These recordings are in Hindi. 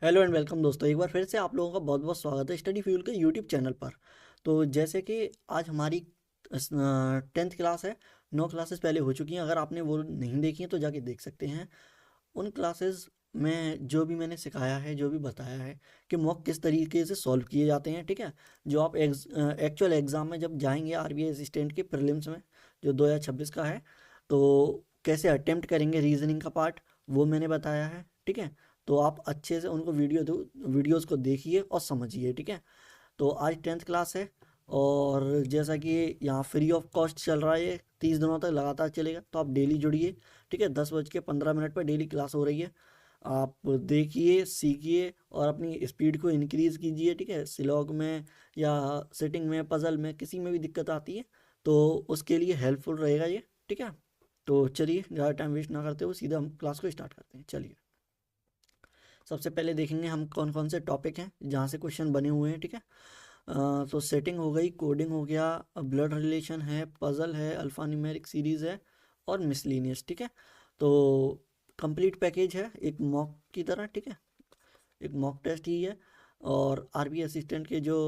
हेलो एंड वेलकम दोस्तों, एक बार फिर से आप लोगों का बहुत बहुत स्वागत है स्टडी फ्यूल के यूट्यूब चैनल पर। तो जैसे कि आज हमारी 10th क्लास है। 9 क्लासेस पहले हो चुकी हैं। अगर आपने वो नहीं देखी हैं तो जाके देख सकते हैं। उन क्लासेस में जो भी मैंने सिखाया है, जो भी बताया है कि मॉक किस तरीके से सॉल्व किए जाते हैं, ठीक है। जो आप एक्चुअल एग्ज़ाम में जब जाएंगे आरबीआई असिस्टेंट के प्रीलिम्स में, जो 2026 का है, तो कैसे अटेम्प्ट करेंगे रीजनिंग का पार्ट, वो मैंने बताया है, ठीक है। तो आप अच्छे से उनको वीडियोज़ को देखिए और समझिए, ठीक है। तो आज 10th क्लास है और जैसा कि यहाँ फ्री ऑफ कॉस्ट चल रहा है, ये 30 दिनों तक लगातार चलेगा। तो आप डेली जुड़िए, ठीक है। 10:15 पर डेली क्लास हो रही है। आप देखिए, सीखिए और अपनी स्पीड को इंक्रीज़ कीजिए, ठीक है। स्लॉग में या सिटिंग में, पजल में, किसी में भी दिक्कत आती है तो उसके लिए हेल्पफुल रहेगा ये, ठीक है। तो चलिए, ज़्यादा टाइम वेस्ट ना करते हुए सीधा हम क्लास को स्टार्ट करते हैं। चलिए, सबसे पहले देखेंगे हम कौन कौन से टॉपिक हैं जहाँ से क्वेश्चन बने हुए हैं, ठीक है। तो सेटिंग हो गई, कोडिंग हो गया, ब्लड रिलेशन है, पजल है, अल्फा न्यूमेरिक सीरीज़ है और मिसलीनियस, ठीक है। तो कंप्लीट पैकेज है एक मॉक की तरह, ठीक है। एक मॉक टेस्ट ही है और आरबी असिस्टेंट के जो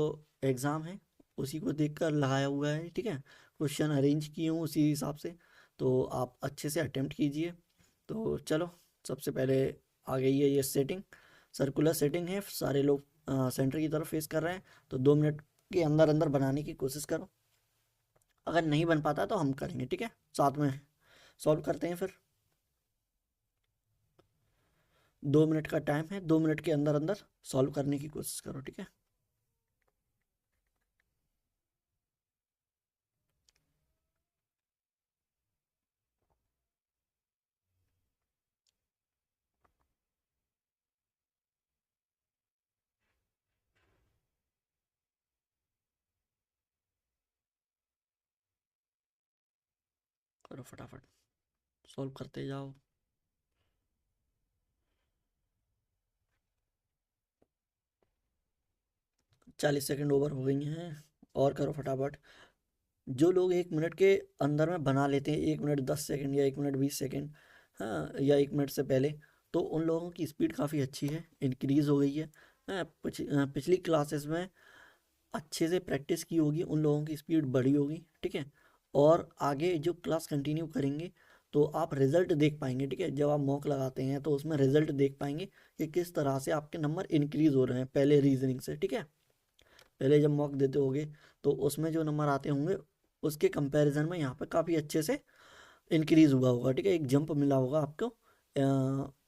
एग्ज़ाम है उसी को देखकर लगाया हुआ है, ठीक है। क्वेश्चन अरेंज किए हूँ उसी हिसाब से, तो आप अच्छे से अटेम्प्ट कीजिए। तो चलो, सबसे पहले आ गई है ये सेटिंग। सर्कुलर सेटिंग है, सारे लोग सेंटर की तरफ फेस कर रहे हैं। तो 2 मिनट के अंदर अंदर बनाने की कोशिश करो। अगर नहीं बन पाता तो हम करेंगे, ठीक है, साथ में सॉल्व करते हैं फिर। 2 मिनट का टाइम है, 2 मिनट के अंदर अंदर सॉल्व करने की कोशिश करो, ठीक है। करो फटाफट, सॉल्व करते जाओ। 40 सेकंड ओवर हो गई हैं और करो फटाफट। जो लोग 1 मिनट के अंदर में बना लेते हैं, 1 मिनट 10 सेकंड या 1 मिनट 20 सेकंड, हाँ, या 1 मिनट से पहले, तो उन लोगों की स्पीड काफ़ी अच्छी है, इंक्रीज़ हो गई है। हाँ, पिछली क्लासेस में अच्छे से प्रैक्टिस की होगी, उन लोगों की स्पीड बढ़ी होगी, ठीक है। और आगे जो क्लास कंटिन्यू करेंगे तो आप रिजल्ट देख पाएंगे, ठीक है। जब आप मॉक लगाते हैं तो उसमें रिजल्ट देख पाएंगे कि किस तरह से आपके नंबर इंक्रीज़ हो रहे हैं पहले रीजनिंग से, ठीक है। पहले जब मॉक देते होगे तो उसमें जो नंबर आते होंगे उसके कंपैरिजन में यहाँ पे काफ़ी अच्छे से इंक्रीज़ हुआ होगा, ठीक है। एक जंप मिला होगा आपको,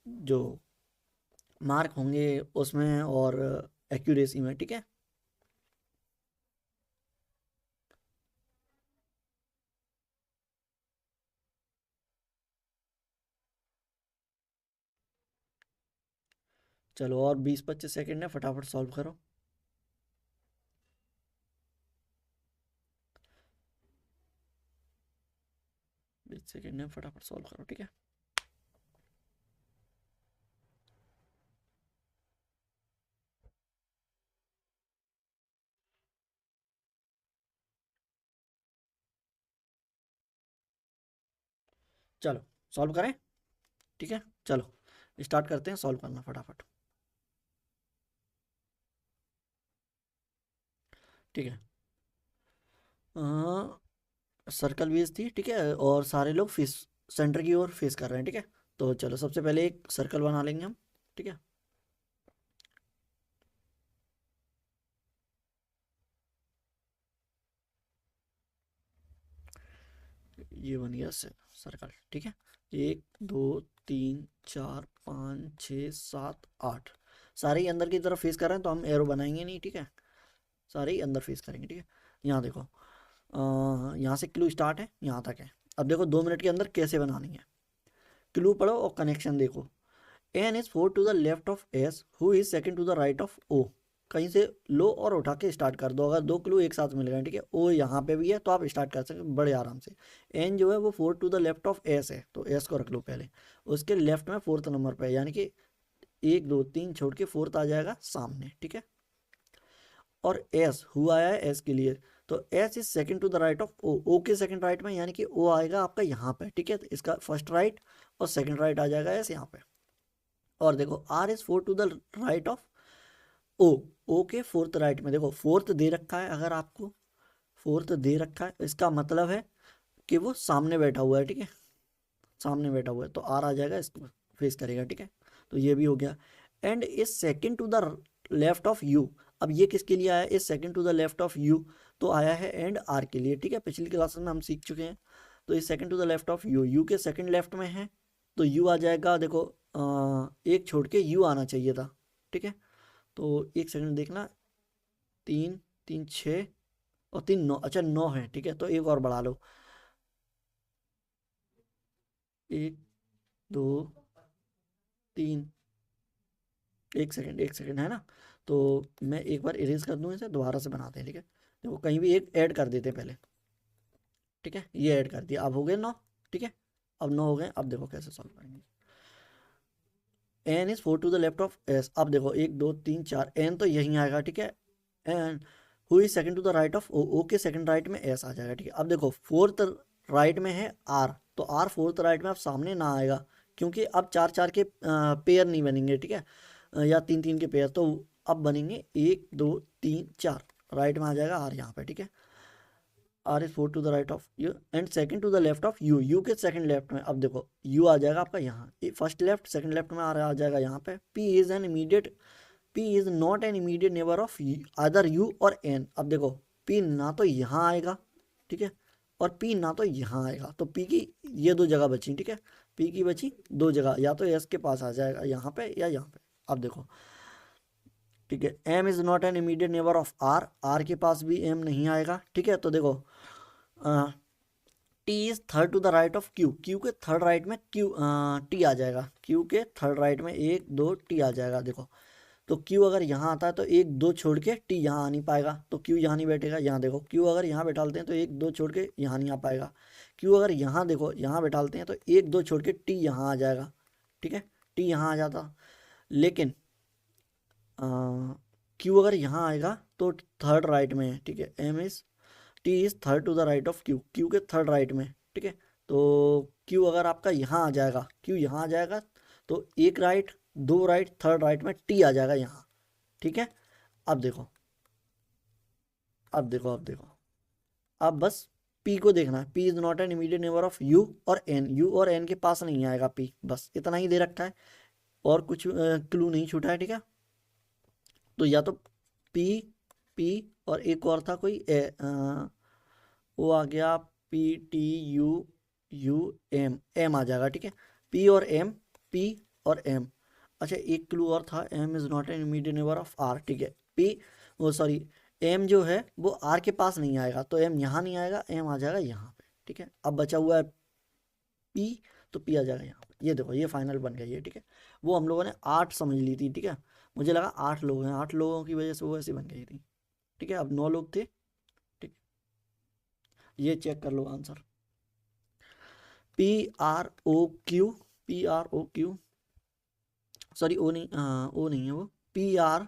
जो मार्क होंगे उसमें और एक्यूरेसी में, ठीक है। चलो, और 20-25 सेकंड है, फटाफट सॉल्व करो। 20 सेकंड है, फटाफट सॉल्व करो, ठीक है। चलो, सॉल्व करें, ठीक है। चलो, स्टार्ट करते हैं सॉल्व करना फटाफट, ठीक है। सर्कल बेस थी, ठीक है, और सारे लोग फेस सेंटर की ओर फेस कर रहे हैं, ठीक है। तो चलो, सबसे पहले एक सर्कल बना लेंगे हम, ठीक है। ये बन गया सर्कल, ठीक है। 1 2 3 4 5 6 7 8, सारे ही अंदर की तरफ फेस कर रहे हैं तो हम एरो बनाएंगे नहीं, ठीक है। सारे ही अंदर फेस करेंगे, ठीक है। यहाँ देखो, यहाँ से क्लू स्टार्ट है, यहाँ तक है। अब देखो 2 मिनट के अंदर कैसे बनानी है। क्लू पढ़ो और कनेक्शन देखो। N is 4 to the left of S, U is second to the right of O. कहीं से लो और उठा के स्टार्ट कर दो, अगर दो क्लू एक साथ मिल गए, ठीक है। ओ यहाँ पे भी है तो आप स्टार्ट कर सकते हैं बड़े आराम से। एन जो है वो 4 to the left of S है, तो एस को रख लो पहले। उसके लेफ्ट में फोर्थ नंबर पे, यानी कि 1 2 3 छोड़ के फोर्थ आ जाएगा सामने, ठीक है। और एस हु आया है एस के लिए, तो S is second to the right of O. O के सेकंड राइट में, यानी कि ओ आएगा आपका यहाँ पे, ठीक है। तो इसका फर्स्ट राइट और सेकंड राइट आ जाएगा एस यहाँ पे। और देखो R is four to the right of O, O के फोर्थ राइट में, देखो फोर्थ दे रखा है, अगर आपको फोर्थ दे रखा है इसका मतलब है कि वो सामने बैठा हुआ है, ठीक है, सामने बैठा हुआ है, तो आर आ जाएगा, इसको फेस करेगा, ठीक है। तो ये भी हो गया। And is second to the left of U, अब ये किसके लिए आया, is second to the left of U, तो आया है एंड आर के लिए, ठीक है, पिछली क्लासेस में हम सीख चुके हैं। तो is second to the left of U, U के सेकंड लेफ्ट में है, तो यू आ जाएगा, देखो एक छोड़ के यू आना चाहिए था, ठीक है। तो एक सेकंड देखना, तीन, तीन छः और तीन नौ, अच्छा नौ है, ठीक है, तो एक और बढ़ा लो, एक, दो, तीन, एक सेकंड है ना। तो मैं एक बार इरेज कर दूं, इसे दोबारा से बनाते हैं, ठीक है। देखो कहीं भी एक ऐड कर देते हैं पहले, ठीक है, ये ऐड कर दिया, अब हो गए नौ, ठीक है। अब नौ हो गए, अब देखो कैसे सॉल्व करेंगे। N is four to the left of S, अब देखो एक दो तीन चार, एन तो यहीं आएगा, ठीक है। And who is second to the right of O, O के सेकंड राइट में एस आ जाएगा, ठीक है। अब देखो फोर्थ राइट में है आर, तो आर फोर्थ राइट में अब सामने ना आएगा, क्योंकि अब चार चार के पेयर नहीं बनेंगे, ठीक है, या तीन तीन के पेयर, तो अब बनेंगे एक दो तीन चार, राइट में आ जाएगा आर यहाँ पे, ठीक है। R is four to the right of U and second to the left of U, U के सेकंड लेफ्ट में, अब देखो यू आ जाएगा आपका यहाँ, फर्स्ट लेफ्ट सेकंड लेफ्ट में आ जाएगा यहाँ पे। P is an immediate, P is not an immediate neighbour of other you और एन, अब देखो पी ना तो यहाँ आएगा, ठीक है, और पी ना तो यहाँ आएगा, तो पी की ये दो जगह बची, ठीक है, पी की बची दो जगह, या तो एस के पास आ जाएगा यहाँ पे या यहाँ पे। अब देखो ठीक है, M is not an immediate neighbour of R, R के पास भी एम नहीं आएगा, ठीक है। तो देखो T is third to the right of Q, Q के थर्ड राइट में क्यू टी आ जाएगा, क्यू के थर्ड राइट में एक दो टी आ जाएगा, देखो। तो क्यू अगर यहाँ आता है तो एक दो छोड़ के टी यहाँ आ नहीं पाएगा, तो क्यू यहाँ नहीं बैठेगा, यहाँ देखो क्यू अगर यहाँ बैठालते हैं तो एक दो छोड़ के यहाँ नहीं आ पाएगा, क्यू अगर यहाँ देखो यहाँ बैठालते हैं तो एक दो छोड़ के टी यहाँ आ जाएगा, ठीक है, टी यहाँ आ जाता। लेकिन क्यू अगर यहाँ आएगा तो थर्ड राइट में है, ठीक है, M is T is third to the right of Q, Q के थर्ड राइट में, ठीक है। तो क्यू अगर आपका यहाँ आ जाएगा, क्यू यहाँ आ जाएगा, तो एक राइट दो राइट थर्ड राइट में टी आ जाएगा यहाँ, ठीक है। अब देखो, अब देखो, अब देखो, अब बस पी को देखना है, P is not an immediate neighbour of you और एन, यू और एन के पास नहीं आएगा पी, बस इतना ही दे रखा है, और कुछ क्लू नहीं छूटा है, ठीक है। तो या तो पी, पी और एक और था कोई वो आ गया, P T U, U M, M आ जाएगा, ठीक है, पी और एम, पी और एम। अच्छा एक क्लू और था, M is not an immediate neighbour of R, ठीक है, पी वो सॉरी एम जो है वो आर के पास नहीं आएगा, तो एम यहाँ नहीं आएगा, एम आ जाएगा यहाँ पे, ठीक है। अब बचा हुआ है पी, तो पी आ जाएगा यहाँ पे, ये देखो ये फाइनल बन गया ये, ठीक है। वो हम लोगों ने आठ समझ ली थी, ठीक है, मुझे लगा आठ लोग हैं, आठ लोगों की वजह से वो ऐसी बन गई थी, ठीक है। अब नौ लोग थे, ठीक, ये चेक कर लो answer, P R O Q, P R O Q, sorry O नहीं, ओ नहीं है वो, P R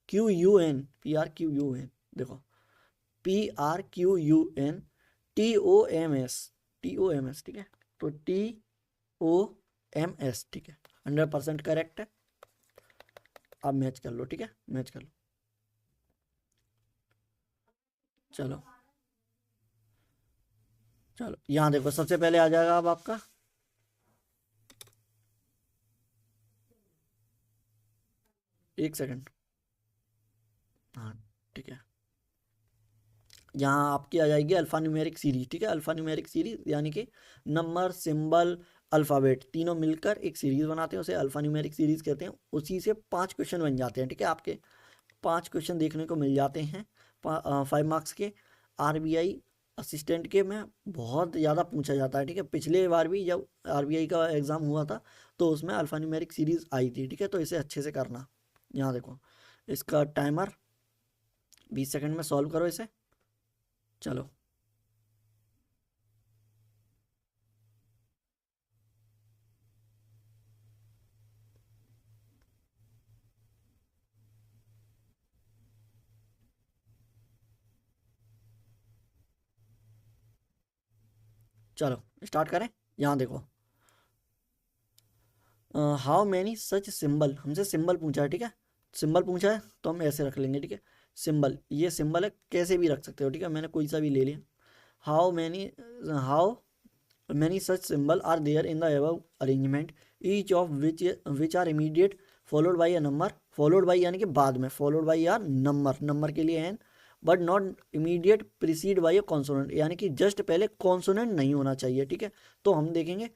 Q U N, P R Q U N, देखो P R Q U N T O M S, T O M S, ठीक है, तो टी ओ एम एस, ठीक है, 100% करेक्ट है। अब मैच कर लो, ठीक है, मैच कर लो, चलो चलो यहाँ देखो सबसे पहले आ जाएगा अब आपका, एक सेकंड, हाँ ठीक है, यहाँ आपकी आ जाएगी अल्फा न्यूमेरिक सीरीज, ठीक है, अल्फा न्यूमेरिक सीरीज यानी कि नंबर सिंबल अल्फ़ाबेट तीनों मिलकर एक सीरीज बनाते हैं, उसे अल्फा न्यूमेरिक सीरीज कहते हैं, उसी से पांच क्वेश्चन बन जाते हैं, ठीक है, आपके पांच क्वेश्चन देखने को मिल जाते हैं 5 मार्क्स के, आरबीआई असिस्टेंट के में बहुत ज़्यादा पूछा जाता है, ठीक है। पिछले बार भी जब आरबीआई का एग्ज़ाम हुआ था तो उसमें अल्फा न्यूमेरिक सीरीज आई थी, ठीक है, तो इसे अच्छे से करना। यहाँ देखो इसका टाइमर 20 सेकंड में सॉल्व करो इसे, चलो चलो स्टार्ट करें। यहाँ देखो हाउ मैनी सच सिंबल, हमसे सिंबल पूछा है, ठीक है। सिंबल पूछा है तो हम ऐसे रख लेंगे, ठीक है। सिंबल, ये सिंबल है, कैसे भी रख सकते हो, ठीक है। मैंने कोई सा भी ले लिया। How many such symbol are there in the above arrangement, each of which are immediate followed by a number, followed by यानी कि बाद में, फॉलोड बाई यार नंबर, नंबर के लिए N, but not immediate preceded by a consonant, यानी कि जस्ट पहले कॉन्सोनेंट नहीं होना चाहिए, ठीक है। तो हम देखेंगे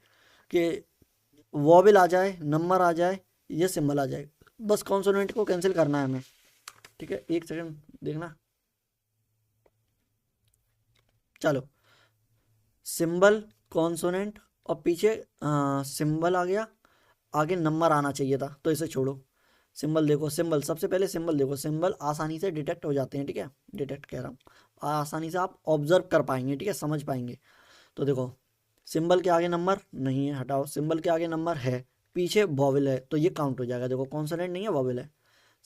कि वॉवेल आ जाए, नंबर आ जाए, ये सिंबल आ जाए, बस कॉन्सोनेंट को कैंसिल करना है हमें, ठीक है। एक सेकंड देखना, चलो। सिंबल, कॉन्सोनेंट और पीछे सिंबल आ गया, आगे नंबर आना चाहिए था, तो इसे छोड़ो। सिंबल देखो, सिंबल सबसे पहले सिंबल देखो, सिंबल आसानी से डिटेक्ट हो जाते हैं, ठीक है। डिटेक्ट कह रहा हूँ, आसानी से आप ऑब्जर्व कर पाएंगे, ठीक है, समझ पाएंगे। तो देखो, सिंबल के आगे नंबर नहीं है, हटाओ। सिंबल के आगे नंबर है, पीछे वॉवेल है, तो ये काउंट हो जाएगा। देखो कॉन्सोनेंट नहीं है, वॉवेल है।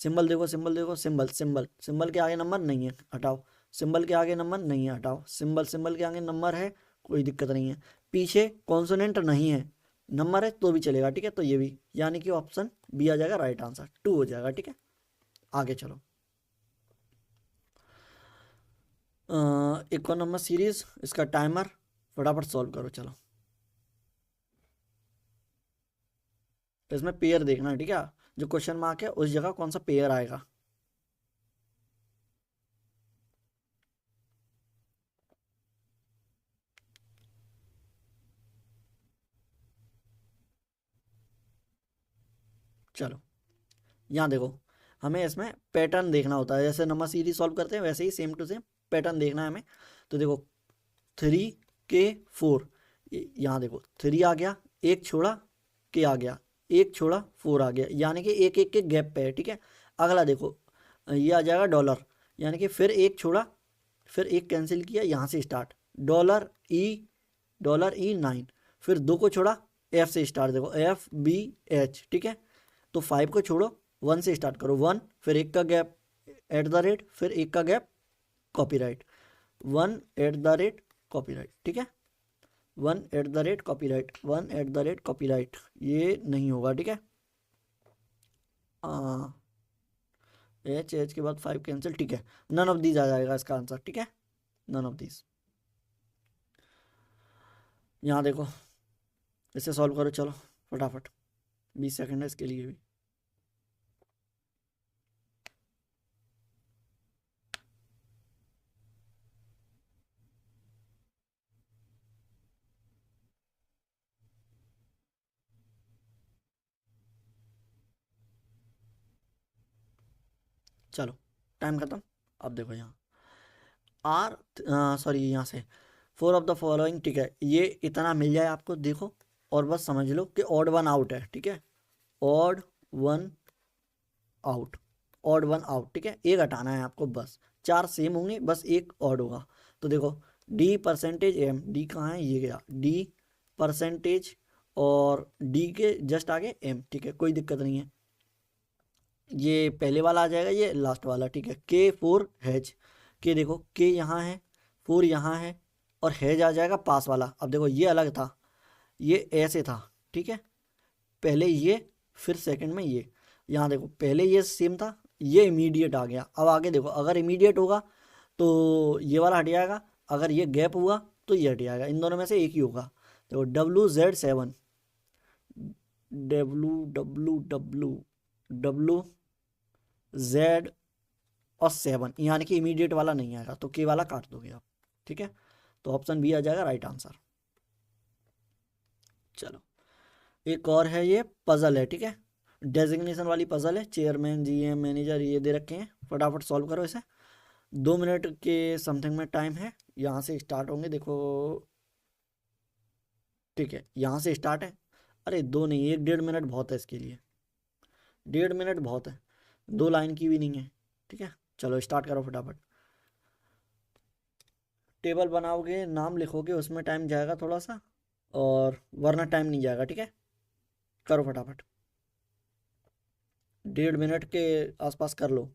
सिंबल देखो, सिंबल देखो, सिंबल, सिंबल, सिंबल के आगे नंबर नहीं है, हटाओ। सिंबल के आगे नंबर नहीं है, हटाओ। सिंबल, सिंबल के आगे नंबर है, कोई दिक्कत नहीं है। पीछे कॉन्सोनेंट नहीं है, नंबर है तो भी चलेगा, ठीक है। तो ये भी, यानी कि ऑप्शन बी आ जाएगा, राइट आंसर 2 हो जाएगा, ठीक है। आगे चलो। इक्वल नंबर सीरीज, इसका टाइमर फटाफट सॉल्व करो, चलो। तो इसमें पेयर देखना है, ठीक है। जो क्वेश्चन मार्क है उस जगह कौन सा पेयर आएगा। चलो, यहाँ देखो, हमें इसमें पैटर्न देखना होता है, जैसे नंबर सीरीज सॉल्व करते हैं वैसे ही सेम टू सेम पैटर्न देखना है हमें। तो देखो 3 के 4, यहाँ देखो 3 आ गया, एक छोड़ा के आ गया, एक छोड़ा 4 आ गया, यानी कि एक एक के गैप पे है, ठीक है। अगला देखो, ये आ जाएगा डॉलर, यानी कि फिर एक छोड़ा, फिर एक कैंसिल किया, यहाँ से स्टार्ट, डॉलर ई 9, फिर 2 को छोड़ा, एफ से स्टार्ट, देखो FBH, ठीक है। तो 5 को छोड़ो, 1 से स्टार्ट करो, 1, फिर एक का गैप, एट द रेट, फिर एक का gap, copyright, 1 at the rate copyright, ठीक है। 1 at the rate copyright, 1 at the rate copyright, ये नहीं होगा, ठीक है। एच के बाद 5 कैंसिल, ठीक है। नन ऑफ दीज आ जाएगा इसका आंसर, ठीक है। None of these. यहाँ देखो, इसे सॉल्व करो, चलो फटाफट, 20 सेकंड है इसके लिए भी। चलो, टाइम खत्म। अब देखो यहाँ, आर, सॉरी, यहाँ से 4 ऑफ द फॉलोइंग, ठीक है। ये इतना मिल जाए आपको, देखो, और बस समझ लो कि ऑड वन आउट है, ठीक है। Odd one out, odd one out, ठीक है। एक हटाना है आपको, बस 4 सेम होंगे, बस एक ऑड होगा। तो देखो, डी परसेंटेज एम, डी कहाँ है, ये गया डी परसेंटेज, और डी के जस्ट आगे एम, ठीक है, कोई दिक्कत नहीं है। ये पहले वाला आ जाएगा, ये लास्ट वाला, ठीक है। K4 हैज, के देखो, के यहाँ है, 4 यहाँ है, और हैज आ जाएगा पास वाला। अब देखो, ये अलग था, ये ऐसे था, ठीक है। पहले ये, फिर सेकंड में ये। यहाँ देखो, पहले ये सेम था, ये इमीडिएट आ गया। अब आगे देखो, अगर इमीडिएट होगा तो ये वाला हट जाएगा, अगर ये गैप हुआ तो ये हट जाएगा, इन दोनों में से एक ही होगा। देखो WZ7, WZ और 7, यानी कि इमीडिएट वाला नहीं आएगा, तो के वाला काट दोगे आप, ठीक है। तो ऑप्शन बी आ जाएगा राइट आंसर। चलो, एक और है, ये पजल है, ठीक है। डेजिग्नेशन वाली पजल है, चेयरमैन, GM, मैनेजर, ये दे रखे हैं। फटाफट सॉल्व करो इसे, 2 मिनट के समथिंग में टाइम है, यहाँ से स्टार्ट होंगे, देखो, ठीक है, यहाँ से स्टार्ट है। अरे दो नहीं, 1 1.5 मिनट बहुत है इसके लिए, 1.5 मिनट बहुत है, 2 लाइन की भी नहीं है, ठीक है। चलो स्टार्ट करो फटाफट। टेबल बनाओगे, नाम लिखोगे, उसमें टाइम जाएगा थोड़ा सा, और वरना टाइम नहीं जाएगा, ठीक है। करो फटाफट, 1.5 मिनट के आसपास कर लो।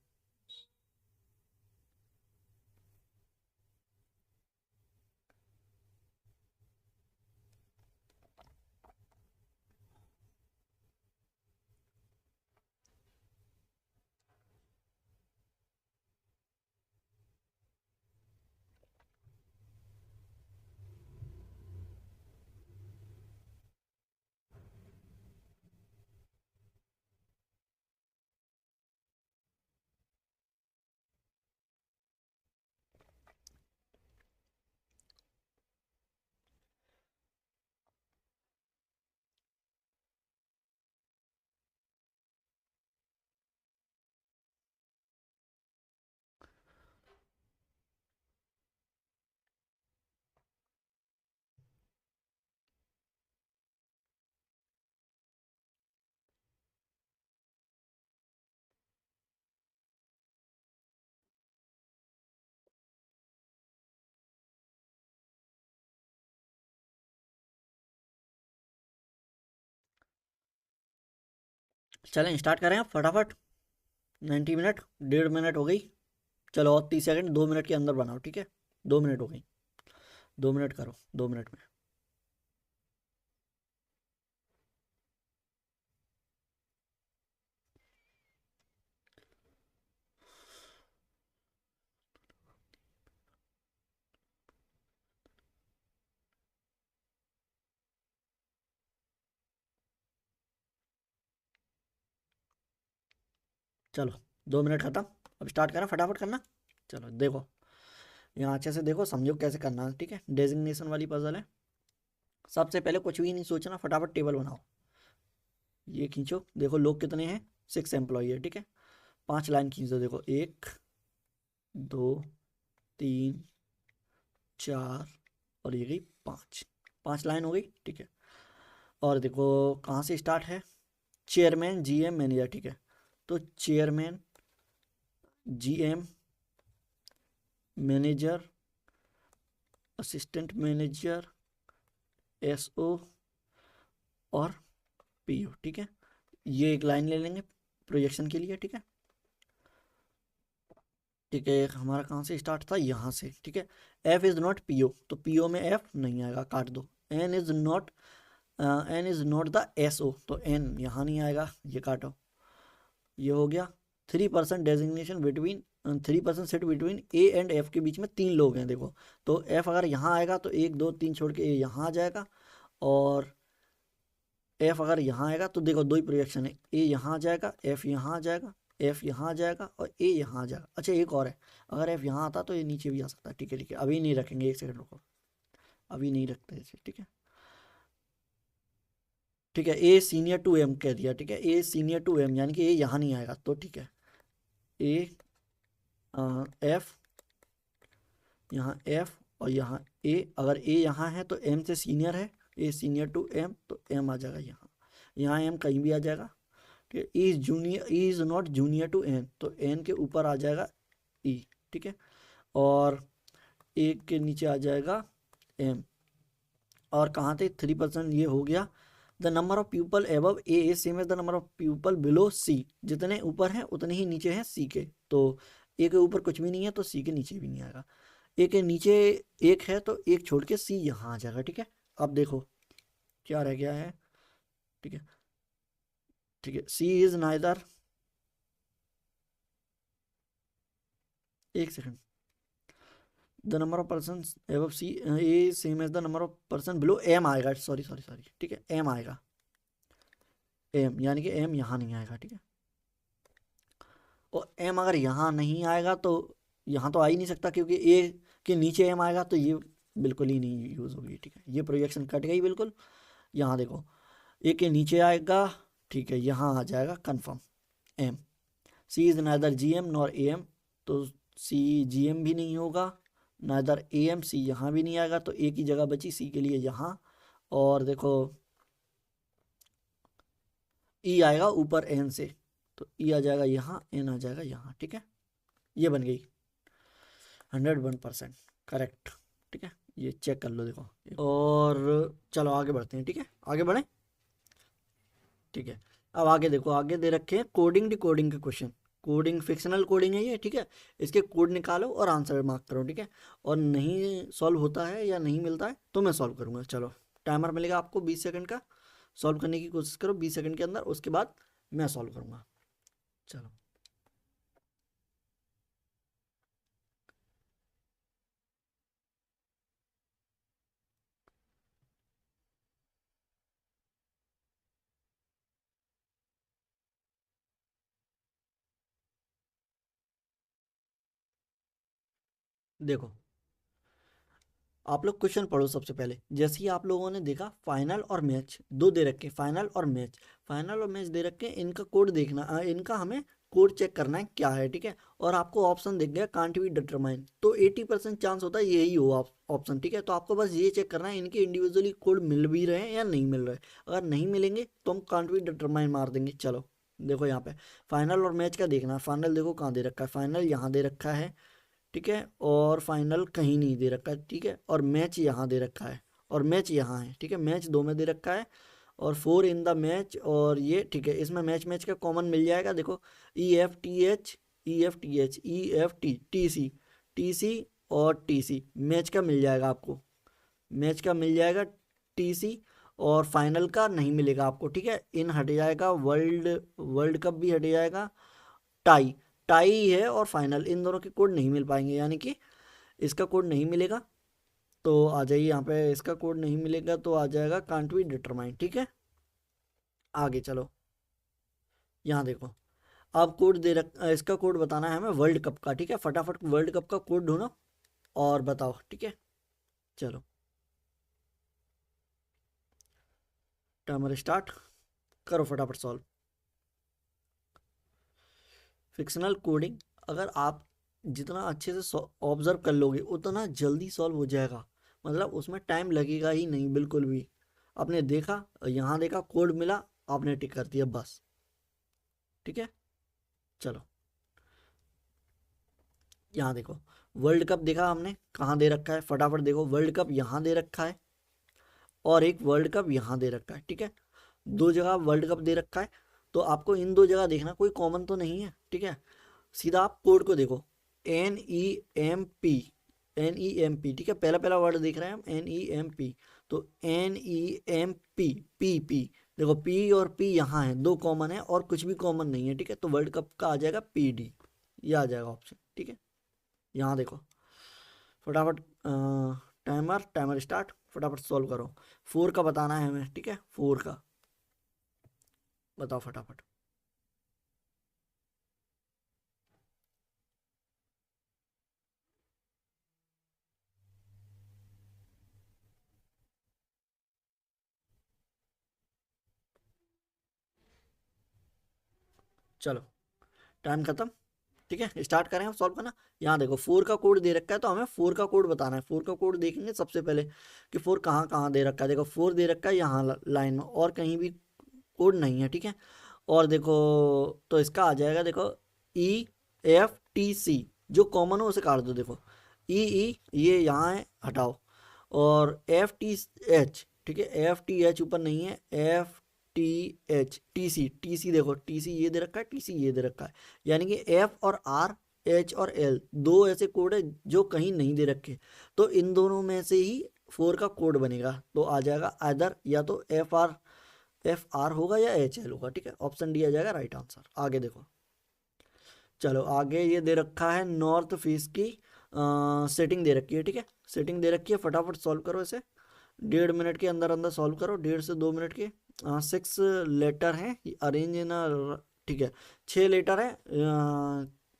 चलें स्टार्ट करें आप फटाफट। 90 मिनट, 1.5 मिनट हो गई। चलो और 30 सेकंड, 2 मिनट के अंदर बनाओ, ठीक है। 2 मिनट हो गई, 2 मिनट करो, 2 मिनट में। चलो 2 मिनट खत्म। अब स्टार्ट करें, फटाफट करना। चलो देखो, यहाँ अच्छे से देखो, समझो कैसे करना है, ठीक है। डेजिग्नेशन वाली पजल है। सबसे पहले कुछ भी नहीं सोचना, फटाफट टेबल बनाओ। ये खींचो, देखो लोग कितने हैं, 6 एम्प्लॉई है, ठीक है। 5 लाइन खींच दो, देखो 1 2 3 4 और ये गई 5। 5 लाइन हो गई, ठीक है। और देखो कहाँ से स्टार्ट है, चेयरमैन जीएम मैनेजर, ठीक है। तो chairman, GM, manager, assistant manager, SO और पीओ, ठीक है। ये एक लाइन ले लेंगे प्रोजेक्शन के लिए, ठीक है। ठीक है, हमारा कहाँ से स्टार्ट था, यहाँ से, ठीक है। एफ इज़ नॉट पीओ, तो पीओ में एफ नहीं आएगा, काट दो। N is not the SO, तो एन यहाँ नहीं आएगा, ये काटो। ये हो गया। 3% designation between, 3% sit between A and F, के बीच में 3 लोग हैं, देखो। तो एफ अगर यहाँ आएगा तो 1 2 3 छोड़ के ए यहाँ आ जाएगा। और एफ अगर यहाँ आएगा तो देखो दो ही प्रोजेक्शन है, ए यहाँ आ जाएगा, एफ यहाँ आ जाएगा, एफ यहाँ आ जाएगा और ए यहाँ आ जाएगा। अच्छा एक और है, अगर एफ यहाँ आता तो ये नीचे भी आ सकता है, ठीक है। ठीक है, अभी नहीं रखेंगे, 1 सेकंड रुको, अभी नहीं रखते इसे, ठीक है। ठीक है, ए सीनियर टू एम कह दिया, ठीक है। ए सीनियर टू एम यानी कि ए यहाँ नहीं आएगा, तो ठीक है। ए एफ, यहाँ एफ और यहाँ ए, अगर ए यहाँ है तो एम से सीनियर है, ए सीनियर टू एम, तो एम आ जाएगा यहाँ। यहाँ एम कहीं भी आ जाएगा, ठीक है। E junior, E is not junior to N, तो एन के ऊपर आ जाएगा ई, ठीक है। और ए के नीचे आ जाएगा एम। और कहाँ थे, 3% ये हो गया। The number of people above A is same as the number of people below C, जितने ऊपर हैं उतने ही नीचे हैं सी के। तो ए के ऊपर कुछ भी नहीं है तो सी के नीचे भी नहीं आएगा। ए के नीचे एक है तो एक छोड़ के सी यहाँ आ जाएगा, ठीक है। अब देखो क्या रह गया है, ठीक है। ठीक है, C is neither, 1 second, the number of person above C a same as the number of person below M आएगा, सॉरी सॉरी सॉरी, ठीक है। एम आएगा, एम यानी कि एम यहाँ नहीं आएगा, ठीक है। और एम अगर यहाँ नहीं आएगा तो यहाँ तो आ ही नहीं सकता, क्योंकि ए के नीचे एम आएगा तो ये बिल्कुल ही नहीं यूज़ होगी, ठीक है। ये प्रोजेक्शन कट गई बिल्कुल। यहाँ देखो ए के नीचे आएगा, ठीक है, यहाँ आ जाएगा confirm M. C is neither GM nor AM ए एम, तो सी जी एम भी नहीं होगा, नाइदर ए एम, सी यहाँ भी नहीं आएगा, तो ए की जगह बची सी के लिए यहाँ। और देखो ई आएगा ऊपर एन से, तो ई आ जाएगा यहाँ, एन आ जाएगा यहाँ, ठीक है। ये बन गई 101% करेक्ट, ठीक है। ये चेक कर लो, देखो। और चलो आगे बढ़ते हैं, ठीक है, आगे बढ़ें, ठीक है। अब आगे देखो, आगे दे रखे हैं कोडिंग डिकोडिंग के क्वेश्चन। कोडिंग फिक्शनल कोडिंग है ये, ठीक है। इसके कोड निकालो और आंसर मार्क करो, ठीक है। और नहीं सॉल्व होता है या नहीं मिलता है तो मैं सॉल्व करूँगा। चलो टाइमर मिलेगा आपको 20 सेकंड का, सॉल्व करने की कोशिश करो 20 सेकंड के अंदर, उसके बाद मैं सॉल्व करूँगा। चलो देखो, आप लोग क्वेश्चन पढ़ो सबसे पहले। जैसे ही आप लोगों ने देखा फाइनल और मैच दो दे रखे, फाइनल और मैच, फाइनल और मैच दे रखे, इनका कोड देखना, इनका हमें कोड चेक करना है क्या है, ठीक है। और आपको ऑप्शन दिख गया कांट बी डिटरमाइन, तो 80% चांस होता है यही हो ऑप्शन, ठीक है। तो आपको बस ये चेक करना है इनके इंडिविजुअली कोड मिल भी रहे हैं या नहीं मिल रहे। अगर नहीं मिलेंगे तो हम कांट बी डिटरमाइन मार देंगे। चलो देखो यहाँ पे फाइनल और मैच का देखना है। फाइनल देखो कहाँ दे रखा है, फाइनल यहाँ दे रखा है, ठीक है। और फाइनल कहीं नहीं दे रखा है, ठीक है। और मैच यहाँ दे रखा है, और मैच यहाँ है, ठीक है। मैच दो में दे रखा है और 4 इन द मैच, और ये ठीक है, इसमें मैच मैच का कॉमन मिल जाएगा। देखो EFTH, EFTH, EFT, TC और TC मैच का मिल जाएगा आपको, मैच का मिल जाएगा TC, और फाइनल का नहीं मिलेगा आपको, ठीक है। इन हट जाएगा, वर्ल्ड वर्ल्ड कप भी हट जाएगा, टाई टाई है, और फाइनल, इन दोनों के कोड नहीं मिल पाएंगे, यानी कि इसका कोड नहीं मिलेगा। तो आ जाइए यहाँ पे, इसका कोड नहीं मिलेगा तो आ जाएगा कांट बी डिटरमाइन, ठीक है। आगे चलो, यहाँ देखो, अब कोड दे रख, इसका कोड बताना है हमें वर्ल्ड कप का, ठीक है। फटाफट वर्ल्ड कप का कोड ढूंढो और बताओ, ठीक है। चलो, टाइमर स्टार्ट करो, फटाफट सॉल्व। फिक्शनल कोडिंग अगर आप जितना अच्छे से ऑब्जर्व कर लोगे उतना जल्दी सॉल्व हो जाएगा, मतलब उसमें टाइम लगेगा ही नहीं बिल्कुल भी। आपने देखा, यहाँ देखा, कोड मिला, आपने टिक कर दिया, बस, ठीक है। चलो, यहाँ देखो, वर्ल्ड कप देखा हमने कहाँ दे रखा है, फटाफट देखो, वर्ल्ड कप यहाँ दे रखा है और एक वर्ल्ड कप यहाँ दे रखा है, ठीक है। दो जगह वर्ल्ड कप दे रखा है, तो आपको इन दो जगह देखना, कोई कॉमन तो नहीं है, ठीक है। सीधा आप कोड को देखो, NEMP, ठीक है, पहला पहला वर्ड देख रहे हैं हम, NEMP। तो NEMP, देखो P और P यहाँ है, दो कॉमन है और कुछ भी कॉमन नहीं है, ठीक है। तो वर्ल्ड कप का आ जाएगा PD, ये आ जाएगा ऑप्शन, ठीक है। यहाँ देखो, फटाफट टाइमर टाइमर स्टार्ट, फटाफट सॉल्व करो। 4 का बताना है हमें, ठीक है, 4 का बताओ फटाफट। चलो, टाइम खत्म, ठीक है, स्टार्ट करें हम सॉल्व करना। यहाँ देखो 4 का कोड दे रखा है, तो हमें 4 का कोड बताना है। 4 का कोड देखेंगे सबसे पहले कि 4 कहाँ कहाँ दे रखा है। देखो 4 दे रखा है यहाँ लाइन में, और कहीं भी कोड नहीं है, ठीक है। और देखो, तो इसका आ जाएगा, देखो EFTC, जो कॉमन हो उसे काट दो, देखो ये यहाँ है, हटाओ, और FTH, ठीक है, FTH ऊपर नहीं है, FTH, TC देखो, TC ये दे रखा है, TC ये दे रखा है, यानी कि F और R, H और L दो ऐसे कोड है जो कहीं नहीं दे रखे। तो इन दोनों में से ही 4 का कोड बनेगा, तो आ जाएगा अदर, या तो FR होगा या HL होगा, ठीक है। ऑप्शन डी आ जाएगा राइट आंसर। आगे देखो, चलो आगे ये दे रखा है नॉर्थ फेस की सेटिंग दे रखी है, ठीक है, सेटिंग दे रखी है, फटाफट सॉल्व करो इसे, 1.5 मिनट के अंदर अंदर सॉल्व करो, 1.5 से 2 मिनट के। 6 लेटर हैं, अरेंज इन, ठीक है, 6 लेटर है,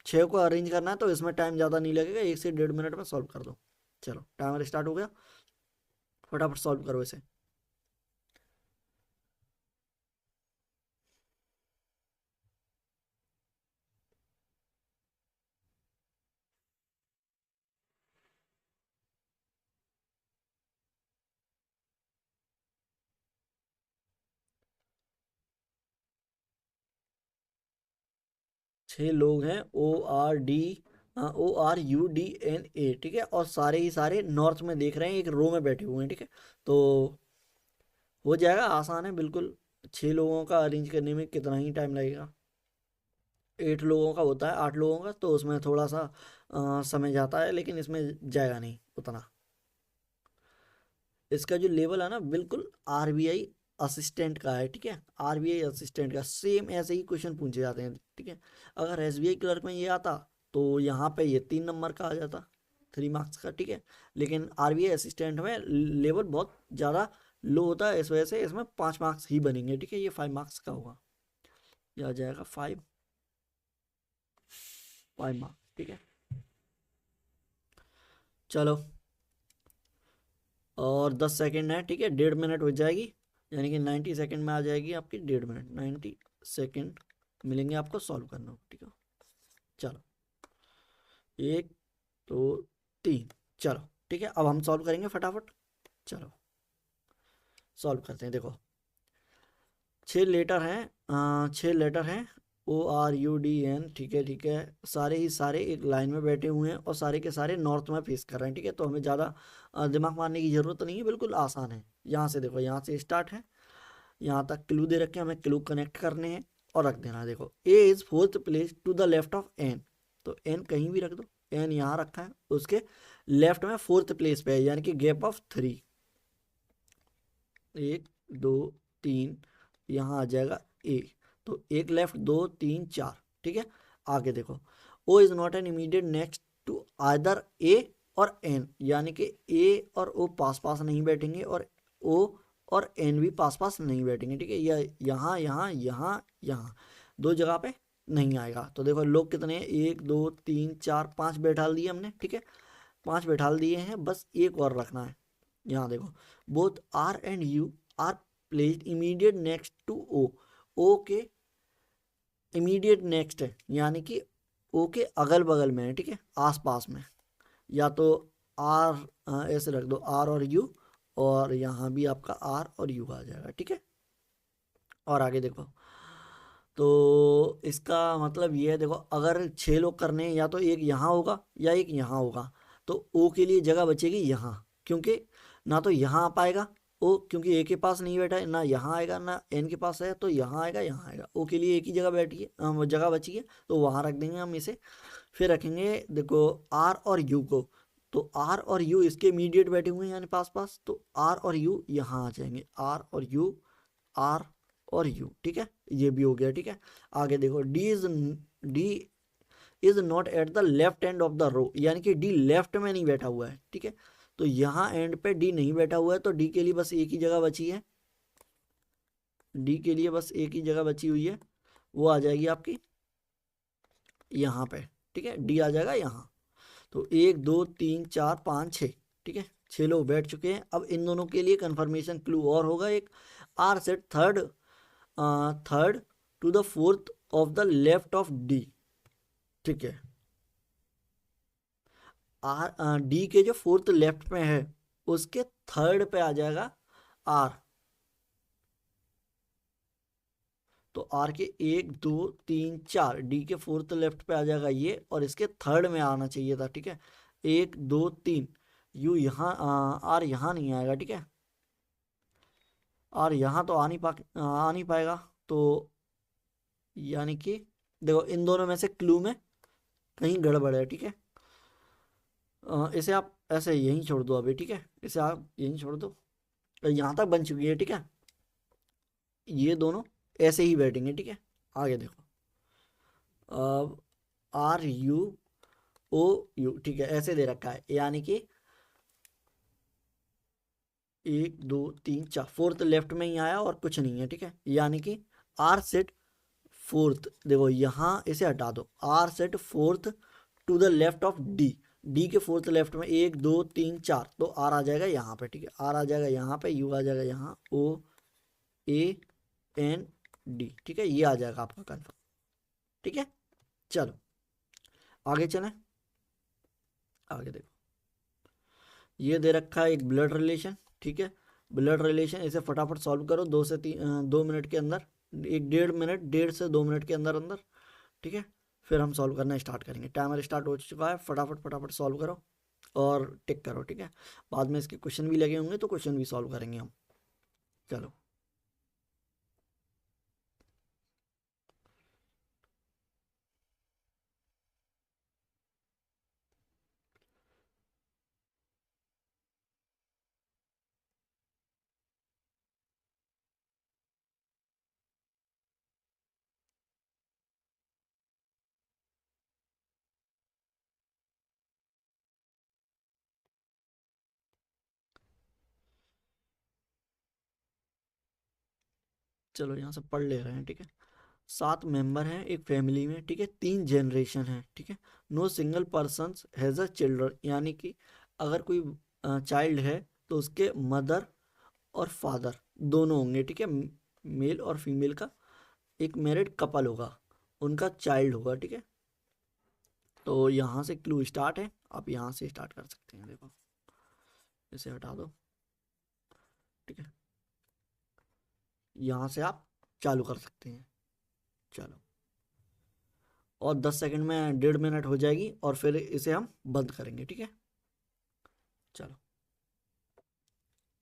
6 को अरेंज करना है, तो इसमें टाइम ज़्यादा नहीं लगेगा, 1 से 1.5 मिनट में सॉल्व कर दो। चलो, टाइमर स्टार्ट हो गया, फटाफट सॉल्व करो इसे। 6 लोग हैं, ORUDNA, ठीक है, और सारे ही सारे नॉर्थ में देख रहे हैं, एक रो में बैठे हुए हैं, ठीक है। तो हो जाएगा, आसान है बिल्कुल। 6 लोगों का अरेंज करने में कितना ही टाइम लगेगा। 8 लोगों का होता है, 8 लोगों का, तो उसमें थोड़ा सा समय जाता है, लेकिन इसमें जाएगा नहीं उतना। इसका जो लेवल है ना, बिल्कुल RBI असिस्टेंट का है, ठीक है, RBI असिस्टेंट का सेम ऐसे ही क्वेश्चन पूछे जाते हैं, ठीक है। अगर SBI क्लर्क में ये आता तो यहाँ पे ये 3 नंबर का आ जाता, 3 मार्क्स का, ठीक है। लेकिन RBI असिस्टेंट में लेवल बहुत ज़्यादा लो होता है, इस वजह से इसमें 5 मार्क्स ही बनेंगे, ठीक है। ये 5 मार्क्स का होगा, यह आ जाएगा 5 मार्क्स, ठीक है। चलो, और 10 सेकेंड है, ठीक है, 1.5 मिनट हो जाएगी, यानी कि 90 सेकेंड में आ जाएगी आपकी 1.5 मिनट, 90 सेकेंड मिलेंगे आपको सॉल्व करना हो, ठीक है। चलो, 1 2 3, चलो, ठीक है, अब हम सॉल्व करेंगे फटाफट। चलो, सॉल्व करते हैं। देखो, 6 लेटर हैं, ORUDN, ठीक है, ठीक है, सारे ही सारे एक लाइन में बैठे हुए हैं और सारे के सारे नॉर्थ में फेस कर रहे हैं, ठीक है। तो हमें ज़्यादा दिमाग मारने की ज़रूरत नहीं है, बिल्कुल आसान है। यहाँ से देखो, यहाँ से स्टार्ट है, यहाँ तक क्लू दे रखे हैं, हमें क्लू कनेक्ट करने हैं और रख देना है। देखो A is fourth place to the left of N, तो एन कहीं भी रख दो, एन यहाँ रखा है, उसके लेफ्ट में फोर्थ प्लेस पे है, यानी कि गैप ऑफ 3, 1 2 3, यहाँ आ जाएगा ए, तो एक लेफ्ट 2 3 4, ठीक है। आगे देखो O is not an immediate next to either A और एन, यानी कि ए और ओ पास पास नहीं बैठेंगे और ओ और एन भी पास पास नहीं बैठेंगे, ठीक है। या यहाँ यहाँ यहाँ यहाँ दो जगह पे नहीं आएगा। तो देखो लोग कितने हैं, 1 2 3 4 5 बैठा दिए हमने, ठीक है, 5 बैठा दिए हैं, बस एक और रखना है। यहाँ देखो both R and U are placed immediate next to O, O के इमीडिएट नेक्स्ट है, यानी कि ओ के अगल बगल में है, ठीक है, आस पास में। या तो आर ऐसे रख दो, आर और यू, और यहाँ भी आपका आर और यू आ जाएगा, ठीक है। और आगे देखो, तो इसका मतलब ये है, देखो अगर 6 लोग करने हैं, या तो एक यहाँ होगा या एक यहाँ होगा, तो ओ के लिए जगह बचेगी यहाँ, क्योंकि ना तो यहाँ आ पाएगा ओ, क्योंकि ए के पास नहीं बैठा है, ना यहाँ आएगा ना एन के पास है, तो यहाँ आएगा यहाँ आएगा, ओ के लिए एक ही जगह बैठी है, जगह बची है, तो वहाँ रख देंगे हम इसे। फिर रखेंगे देखो आर और यू को, तो आर और यू इसके इमीडिएट बैठे हुए हैं यानी पास पास, तो आर और यू यहाँ आ जाएंगे, आर और यू, आर और यू, ठीक है, ये भी हो गया, ठीक है। आगे देखो D is not at the left end of the row, यानी कि डी लेफ्ट में नहीं बैठा हुआ है, ठीक है, तो यहाँ एंड पे डी नहीं बैठा हुआ है, तो डी के लिए बस एक ही जगह बची है, डी के लिए बस एक ही जगह बची हुई है, वो आ जाएगी आपकी यहाँ पे, ठीक है, डी आ जाएगा यहाँ। तो 1 2 3 4 5 6, ठीक है, 6 लोग बैठ चुके हैं। अब इन दोनों के लिए कंफर्मेशन क्लू और होगा एक, R sit third to the fourth of the left of D, ठीक है, आर डी के जो फोर्थ लेफ्ट में है उसके थर्ड पे आ जाएगा आर, तो आर के 1 2 3 4, डी के फोर्थ लेफ्ट पे आ जाएगा ये, और इसके थर्ड में आना चाहिए था, ठीक है, 1 2 3, यू यहाँ आर यहाँ नहीं आएगा, ठीक है, आर यहाँ तो आ नहीं पाएगा, तो यानी कि देखो इन दोनों में से क्लू में कहीं गड़बड़ है, ठीक है। इसे आप ऐसे यहीं छोड़ दो अभी, ठीक है, इसे आप यहीं छोड़ दो, यहाँ तक बन चुकी है, ठीक है, ये दोनों ऐसे ही बैठेंगे, ठीक है। आगे देखो अब आर यू ओ यू, ठीक है, ऐसे दे रखा है, यानी कि 1 2 3 4, फोर्थ लेफ्ट में ही आया और कुछ नहीं है, ठीक है, यानी कि आर सेट फोर्थ, देखो यहाँ इसे हटा दो, R sit fourth to the left of D, D के फोर्थ लेफ्ट में 1 2 3 4, तो आर आ जाएगा यहाँ पे, ठीक है, आर आ जाएगा यहाँ पे, यू आ जाएगा यहाँ, ओ ए एन डी, ठीक है, ये आ जाएगा आपका कन्फर्म, ठीक है। चलो आगे चलें, आगे देखो ये दे रखा है एक ब्लड रिलेशन, ठीक है, ब्लड रिलेशन, इसे फटाफट सॉल्व करो 2 मिनट के अंदर, एक 1.5 मिनट, 1.5 से 2 मिनट के अंदर अंदर, ठीक है। फिर हम सॉल्व करना स्टार्ट करेंगे, टाइमर स्टार्ट हो चुका है, फटाफट फटाफट सॉल्व करो और टिक करो, ठीक है, बाद में इसके क्वेश्चन भी लगे होंगे तो क्वेश्चन भी सॉल्व करेंगे हम। चलो चलो यहाँ से पढ़ ले रहे हैं, ठीक है। 7 मेंबर हैं एक फैमिली में, ठीक है, 3 जनरेशन है, ठीक है, no single person has a children, यानी कि अगर कोई चाइल्ड है तो उसके मदर और फादर दोनों होंगे, ठीक है, मेल और फीमेल का एक मैरिड कपल होगा, उनका चाइल्ड होगा, ठीक है। तो यहाँ से क्लू स्टार्ट है, आप यहाँ से स्टार्ट कर सकते हैं, देखो इसे हटा दो, ठीक है, यहाँ से आप चालू कर सकते हैं। चलो और 10 सेकंड में 1.5 मिनट हो जाएगी और फिर इसे हम बंद करेंगे, ठीक है। चलो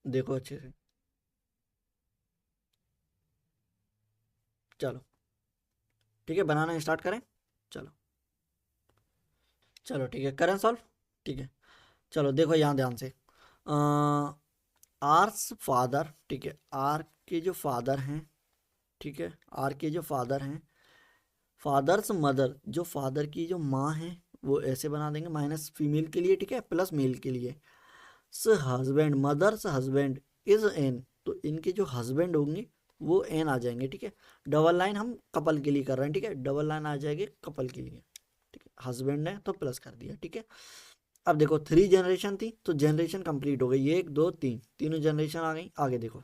देखो अच्छे से, चलो ठीक है, बनाना स्टार्ट करें। चलो चलो ठीक है, करें सॉल्व। ठीक है, चलो देखो यहाँ ध्यान से। आर्स फादर, ठीक है, आर के जो फादर हैं, ठीक है, आर के जो फादर हैं, फादर्स मदर, जो फादर की जो माँ है वो ऐसे बना देंगे, माइनस फीमेल के लिए, ठीक है, प्लस मेल के लिए। स husband, mother's husband is N, तो इनके जो हस्बैंड होंगे वो एन आ जाएंगे, ठीक है। डबल लाइन हम कपल के लिए कर रहे हैं, ठीक है, डबल लाइन आ जाएगी कपल के लिए, ठीक है, हस्बैंड है तो प्लस कर दिया, ठीक है। अब देखो 3 जनरेशन थी तो जनरेशन कंप्लीट हो गई, 1 2 3, तीनों जनरेशन आ गई। आगे देखो,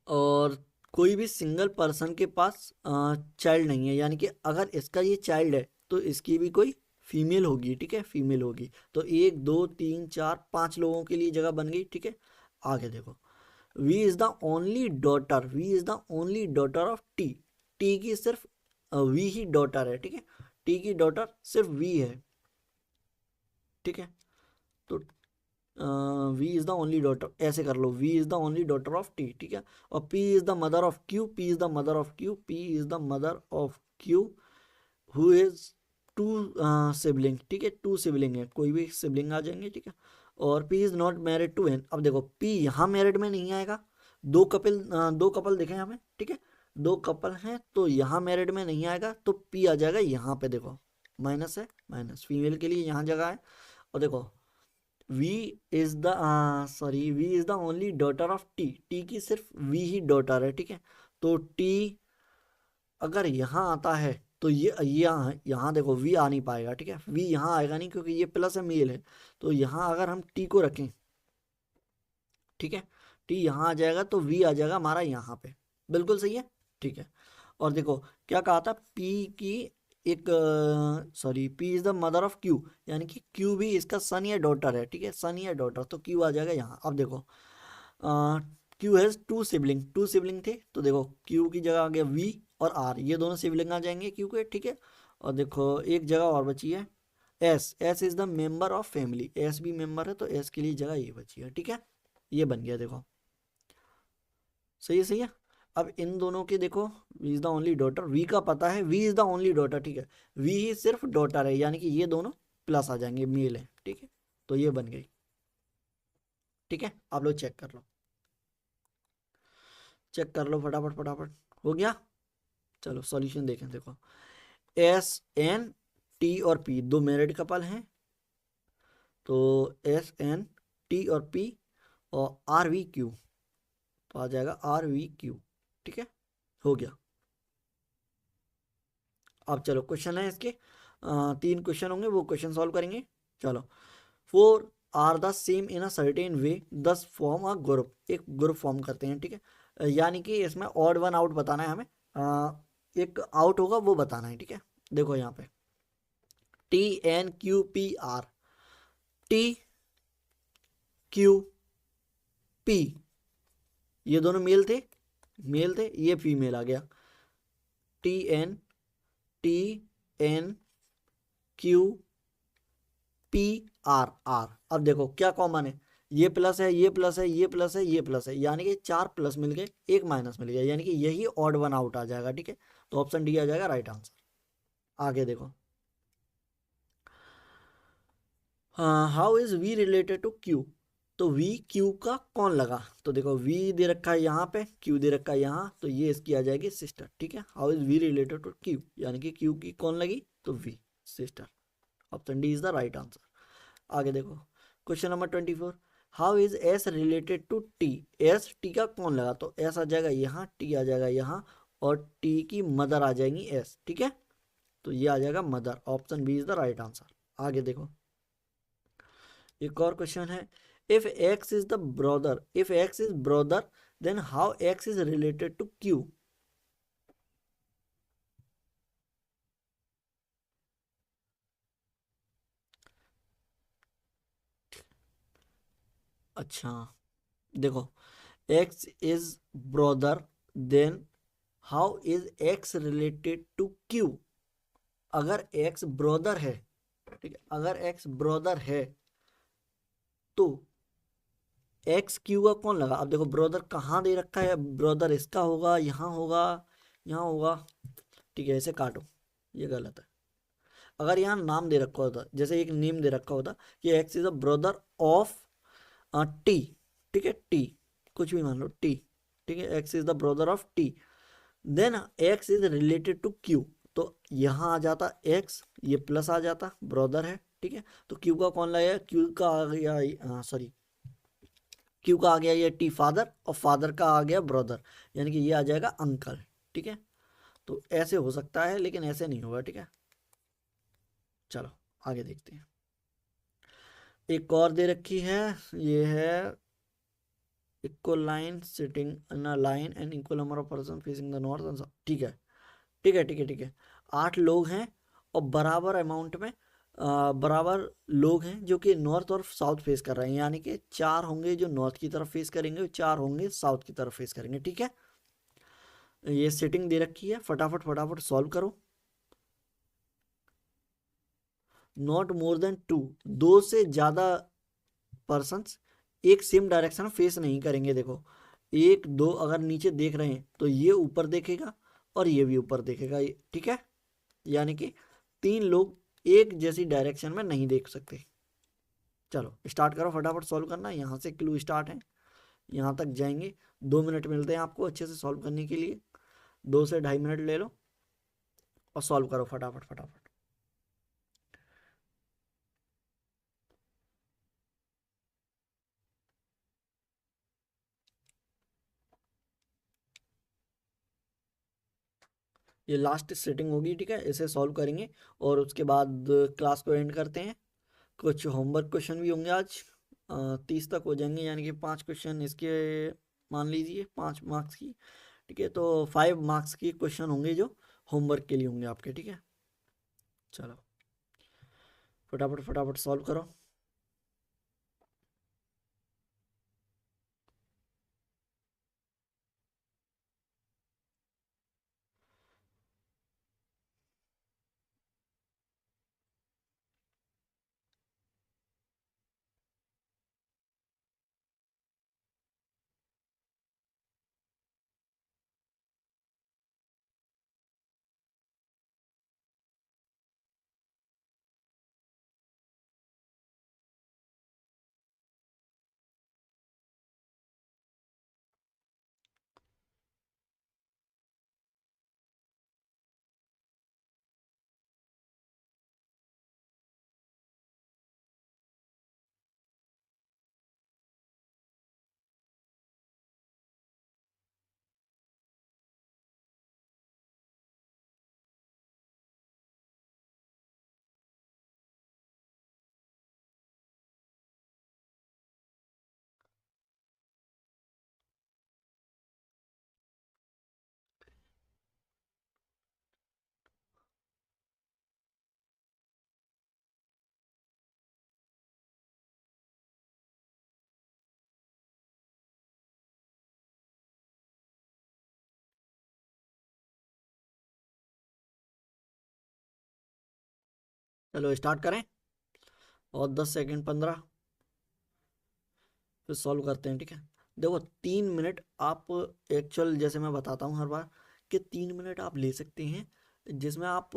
और कोई भी सिंगल पर्सन के पास चाइल्ड नहीं है, यानी कि अगर इसका ये चाइल्ड है तो इसकी भी कोई फीमेल होगी, ठीक है, फीमेल होगी। तो 1 2 3 4 5 लोगों के लिए जगह बन गई, ठीक है। आगे देखो, V is the only daughter, V is the only daughter of T, T की सिर्फ वी ही डॉटर है, ठीक है, टी की डॉटर सिर्फ वी है, ठीक है। तो V is the only daughter, ऐसे कर लो, V is the only daughter of T, ठीक है। और P is the mother of Q, P is the mother of Q, P is the mother of Q, who is two sibling, ठीक है, 2 सिबलिंग है, कोई भी सिबलिंग आ जाएंगे, ठीक है। और P is not married to N, अब देखो पी यहाँ मैरिड में नहीं आएगा, दो कपल दिखे हमें, ठीक है, 2 कपल हैं तो यहाँ मैरिड में नहीं आएगा, तो पी आ जाएगा यहाँ पे, देखो माइनस है, माइनस फीमेल के लिए यहाँ जगह है। और देखो V is the V is the only daughter of T, T की सिर्फ वी ही डॉटर है, ठीक है। तो टी अगर यहाँ आता है तो ये यहाँ देखो वी आ नहीं पाएगा, ठीक है, वी यहाँ आएगा नहीं क्योंकि ये प्लस है, मेल है। तो यहाँ अगर हम टी को रखें, ठीक है, टी यहाँ आ जाएगा तो वी आ जाएगा हमारा यहाँ पे, बिल्कुल सही है, ठीक है। और देखो क्या कहा था, पी की एक P is the mother of Q, यानी कि क्यू भी इसका सन या डॉटर है, ठीक है, सन या डॉटर, तो क्यू आ जाएगा यहाँ। अब देखो क्यू हैज 2 सिबलिंग, 2 सिबलिंग थे तो देखो क्यू की जगह आ गया वी और आर, ये दोनों सिबलिंग आ जाएंगे क्यू के, ठीक है। और देखो एक जगह और बची है, S, S is the member of family, S भी मेंबर है तो एस के लिए जगह ये बची है, ठीक है। ये बन गया, देखो सही है, सही है। अब इन दोनों के देखो, V is the only daughter, V का पता है, V is the only daughter, ठीक है, वी ही सिर्फ डॉटर है, यानी कि ये दोनों प्लस आ जाएंगे, मेल है, ठीक है। तो ये बन गई, ठीक है, आप लोग चेक कर लो, चेक कर लो फटाफट फटाफट, हो गया। चलो सॉल्यूशन देखें, देखो एस एन टी और पी दो मैरिड कपल हैं, तो एस एन टी और पी और आर वी क्यू, तो आ जाएगा आर वी क्यू, ठीक है, हो गया। अब चलो क्वेश्चन है इसके, 3 क्वेश्चन होंगे, वो क्वेश्चन सॉल्व करेंगे। चलो, 4 are the same in a certain way thus form a group, एक ग्रुप फॉर्म करते हैं, ठीक है। यानी कि इसमें ऑड वन आउट बताना है हमें, एक आउट होगा वो बताना है, ठीक है। देखो यहाँ पे T N Q P R, T Q P ये दोनों मेल थे, मेल थे, ये फीमेल आ गया, T N, T N Q P R R. अब देखो क्या कॉमन है, ये प्लस है, ये प्लस है, ये प्लस है, ये प्लस है, यानी कि 4 प्लस मिल गए, एक माइनस मिल गया, यानी कि यही ऑड वन आउट आ जाएगा, ठीक है। तो ऑप्शन डी आ जाएगा राइट आंसर। आगे देखो, how is V related to Q, तो वी क्यू का कौन लगा, तो देखो वी दे रखा है यहाँ पे, क्यू दे रखा है यहाँ, तो ये इसकी आ जाएगी सिस्टर, ठीक है। How is V related to Q, यानी कि क्यू की कौन लगी, तो V, sister. Option D is the right answer. आगे देखो, question number 24, how is S related to T, S T का कौन लगा, तो एस आ जाएगा यहाँ, टी आ जाएगा यहाँ, और टी की मदर आ जाएंगी एस, ठीक है। तो ये आ जाएगा mother, option B is the right answer. आगे देखो, एक और क्वेश्चन है, if X is the brother, if X is brother then how X is related to Q. अच्छा देखो, X is brother then how is X related to Q, अगर एक्स ब्रदर है, ठीक है, अगर एक्स ब्रदर है तो एक्स क्यू का कौन लगा? अब देखो ब्रदर कहाँ दे रखा है, ब्रदर इसका होगा, यहाँ होगा, यहाँ होगा, ठीक है, ऐसे काटो, ये गलत है। अगर यहाँ नाम दे रखा होता, जैसे एक नेम दे रखा होता कि x is a brother of T, ठीक है, टी, कुछ भी मान लो टी, ठीक है, X is the brother of T, then X is related to Q, तो यहाँ आ जाता एक्स, ये प्लस आ जाता, ब्रदर है, ठीक है, तो क्यू का कौन लगेगा? क्यू का आ गया, सॉरी, क्यू का आ गया ये टी फादर, और फादर का आ गया ब्रदर, यानी कि ये आ जाएगा अंकल, ठीक है। तो ऐसे हो सकता है, लेकिन ऐसे नहीं होगा, ठीक है। चलो आगे देखते हैं। एक और दे रखी है, ये है equal line sitting in a line and equal number of person facing the north and south, ठीक है, ठीक है, ठीक है, ठीक है। 8 लोग हैं और बराबर अमाउंट में बराबर लोग हैं जो कि नॉर्थ और साउथ फेस कर रहे हैं, यानी कि 4 होंगे जो नॉर्थ की तरफ फेस करेंगे और 4 होंगे साउथ की तरफ फेस करेंगे, ठीक है। ये सेटिंग दे रखी है, फटाफट फटाफट सॉल्व करो। नॉट मोर देन 2, 2 से ज़्यादा पर्सन्स एक सेम डायरेक्शन फेस नहीं करेंगे। देखो 1 2 अगर नीचे देख रहे हैं तो ये ऊपर देखेगा और ये भी ऊपर देखेगा, ठीक है, यानी कि 3 लोग एक जैसी डायरेक्शन में नहीं देख सकते। चलो स्टार्ट करो, फटाफट सॉल्व करना, यहाँ से क्लू स्टार्ट है, यहाँ तक जाएंगे। 2 मिनट मिलते हैं आपको अच्छे से सॉल्व करने के लिए, 2 से 2.5 मिनट ले लो और सॉल्व करो फटाफट फटाफट। ये लास्ट सेटिंग होगी, ठीक है, इसे सॉल्व करेंगे और उसके बाद क्लास को एंड करते हैं। कुछ होमवर्क क्वेश्चन भी होंगे आज, 30 तक हो जाएंगे, यानी कि 5 क्वेश्चन इसके मान लीजिए 5 मार्क्स की, ठीक है, तो 5 मार्क्स के क्वेश्चन होंगे जो होमवर्क के लिए होंगे आपके, ठीक है। चलो फटाफट फटाफट सॉल्व करो। चलो स्टार्ट करें, और 10 सेकेंड 15, फिर सॉल्व करते हैं, ठीक है। देखो 3 मिनट आप, एक्चुअल जैसे मैं बताता हूँ हर बार कि 3 मिनट आप ले सकते हैं, जिसमें आप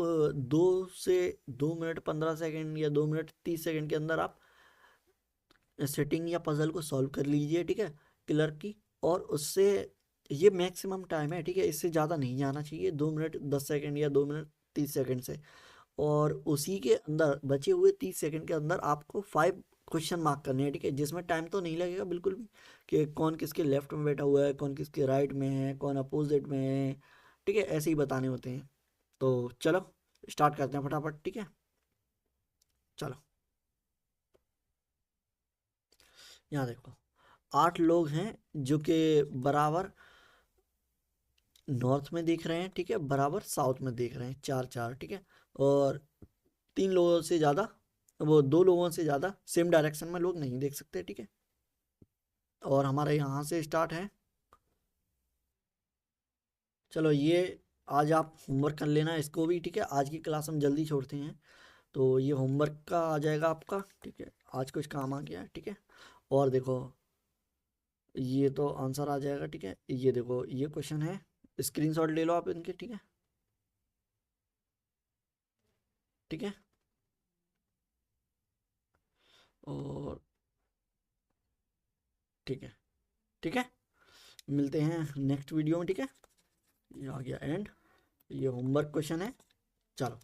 2 से 2 मिनट 15 सेकेंड या 2 मिनट 30 सेकेंड के अंदर आप सेटिंग या पजल को सॉल्व कर लीजिए, ठीक है, क्लर की, और उससे ये मैक्सिमम टाइम है, ठीक है, इससे ज़्यादा नहीं जाना चाहिए, 2 मिनट 10 सेकेंड या 2 मिनट 30 सेकेंड से। और उसी के अंदर बचे हुए 30 सेकेंड के अंदर आपको 5 क्वेश्चन मार्क करने हैं, ठीक है, जिसमें टाइम तो नहीं लगेगा बिल्कुल भी, कि कौन किसके लेफ्ट में बैठा हुआ है, कौन किसके राइट में है, कौन अपोजिट में है, ठीक है, ऐसे ही बताने होते हैं। तो चलो स्टार्ट करते हैं फटाफट, ठीक है। चलो यहाँ देखो 8 लोग हैं जो कि बराबर नॉर्थ में देख रहे हैं, ठीक है, बराबर साउथ में देख रहे हैं, 4 4, ठीक है, और 3 लोगों से ज़्यादा, वो 2 लोगों से ज़्यादा सेम डायरेक्शन में लोग नहीं देख सकते, ठीक है। और हमारा यहाँ से स्टार्ट है। चलो ये आज आप होमवर्क कर लेना इसको भी, ठीक है, आज की क्लास हम जल्दी छोड़ते हैं, तो ये होमवर्क का आ जाएगा आपका, ठीक है, आज कुछ काम आ गया है, ठीक है। और देखो ये तो आंसर आ जाएगा, ठीक है। ये देखो ये क्वेश्चन है, स्क्रीनशॉट ले लो आप इनके, ठीक है। ठीक है। और ठीक है। ठीक है, मिलते हैं नेक्स्ट वीडियो में, ठीक है। ये आ गया एंड, ये होमवर्क क्वेश्चन है। चलो।